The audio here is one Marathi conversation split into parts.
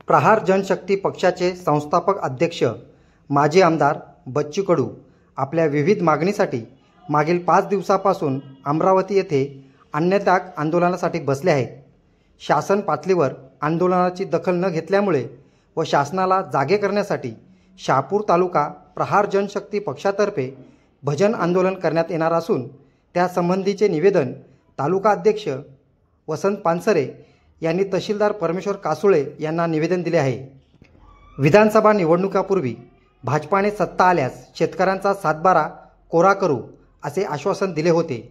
प्रहार जनशक्ती पक्षाचे संस्थापक अध्यक्ष माजी आमदार बच्चू कडू आपल्या विविध मागणीसाठी मागील 5 दिवसापासून अमरावती येथे अन्नत्याग आंदोलनासाठी बसले आहेत। शासन पातळीवर आंदोलनाची दखल न घेतल्यामुळे व शासनाला जागे करण्यासाठी शहापूर तालुका प्रहार जनशक्ती पक्षातर्फे भजन आंदोलन करण्यात येणार असून त्यासंबंधीचे निवेदन तालुका अध्यक्ष वसंत पानसरे यांनी तहसीलदार परमेश्वर कासुळे यांना निवेदन दिले आहे। विधानसभा निवडणुकापूर्वी भाजपाने सत्ता आल्यास शेतकऱ्यांचा सातबारा कोरा करू असे आश्वासन दिले होते।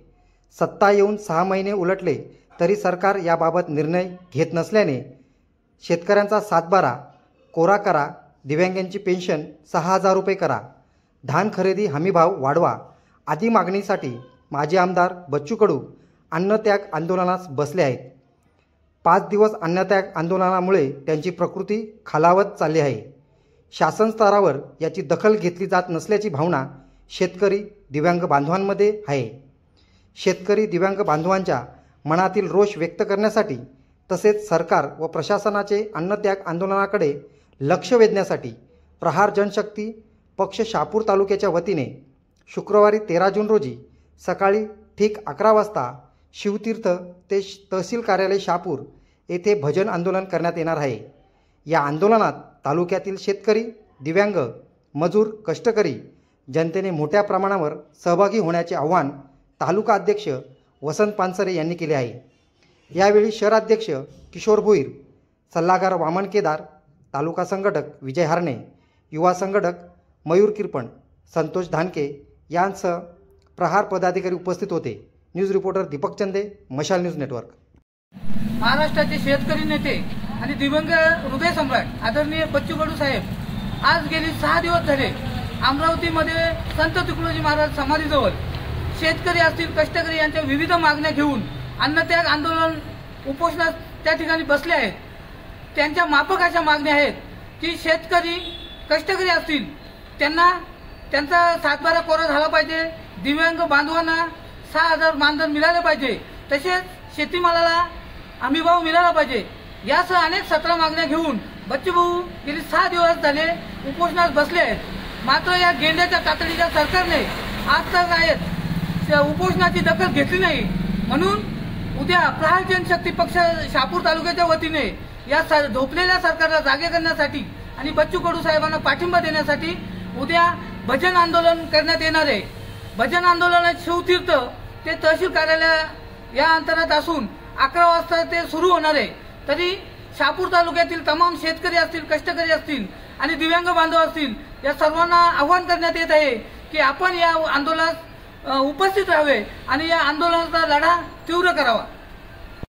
सत्ता येऊन 6 महिने उलटले तरी सरकार याबाबत निर्णय घेत नसल्याने शेतकऱ्यांचा सातबारा कोरा करा, दिव्यांगांची पेन्शन 6000 रुपये करा, धान खरेदी हमीभाव वाढवा आदी मागणीसाठी माजी आमदार बच्चू कडू अन्नत्याग आंदोलनास बसले आहेत। 5 दिवस अन्नत्याग आंदोलनामुळे त्यांची प्रकृती खालावत चालली आहे। शासन स्तरावर याची दखल घेतली जात नसल्याची भावना शेतकरी दिव्यांग बांधवांमध्ये आहे। शेतकरी दिव्यांग बांधवांच्या मनातील रोष व्यक्त करण्यासाठी तसेच सरकार व प्रशासनाचे अन्नत्याग आंदोलनाकडे लक्ष वेधण्यासाठी प्रहार जनशक्ती पक्ष शहापूर तालुक्याच्या वतीने शुक्रवारी 13 जून रोजी सकाळी ठीक 11 वाजता शिवतीर्थ ते तहसील कार्यालय शहापूर येथे भजन आंदोलन करण्यात येणार आहे। या आंदोलनात तालुक्यातील शेतकरी, दिव्यांग, मजूर, कष्टकरी जनतेने मोठ्या प्रमाणावर सहभागी होण्याचे आवाहन तालुका अध्यक्ष वसंत पानसरे यांनी केले आहे। यावेळी शहराध्यक्ष किशोर भोईर, सल्लागार वामन केदार, तालुका संघटक विजय हारणे, युवा संघटक मयूर किरपण, संतोष धानके यांसह प्रहार पदाधिकारी उपस्थित होते। न्यूज रिपोर्टर दीपक चंदे, मशाल न्यूज नेटवर्क। महाराष्ट्राचे शेतकरी नेते आणि दिव्यांग हृदय सम्राट आदरणीय बच्चू कडू साहेब आज गेली 6 दिवस झाले अमरावतीमध्ये संत तुकडोजी महाराज समाधीजवळ शेतकरी असतील, कष्टकरी यांच्या विविध मागण्या घेऊन अन्नत्याग आंदोलन उपोषणात त्या ठिकाणी बसले आहेत। त्यांच्या माफक अशा मागण्या आहेत की शेतकरी, कष्टकरी असतील त्यांना त्यांचा सातबारा कोरा झाला पाहिजे, दिव्यांग बांधवांना 6000 मानधन मिळाले पाहिजे, तसेच शेतीमालाला हमीभाव मिळाला पाहिजे, यासह अनेक 17 मागण्या घेऊन बच्चू भाऊ गेली 6 दिवस झाले उपोषणात बसले आहेत। मात्र या गेंड्याच्या तातडीच्या सरकारने आज तक उपोषणाची दखल घेतली नाही। म्हणून उद्या प्रहार जनशक्ती पक्ष शहापूर तालुक्याच्या वतीने या झोपलेल्या सरकारला जागे करण्यासाठी आणि बच्चू कडू साहेबांना पाठिंबा देण्यासाठी उद्या भजन आंदोलन करण्यात येणार आहे। भजन आंदोलनात शिवतीर्थ ते तहसील कार्यालय या अंतरात असून 11 वाजता ते सुरू होणार आहे। तरी शहापूर तालुक्यातील तमाम शेतकरी असतील, कष्टकरी असतील आणि दिव्यांग बांधव असतील या सर्वांना आवाहन करण्यात येत आहे की आपण या आंदोलनात उपस्थित राहावे आणि या आंदोलनाचा लढा तीव्र करावा।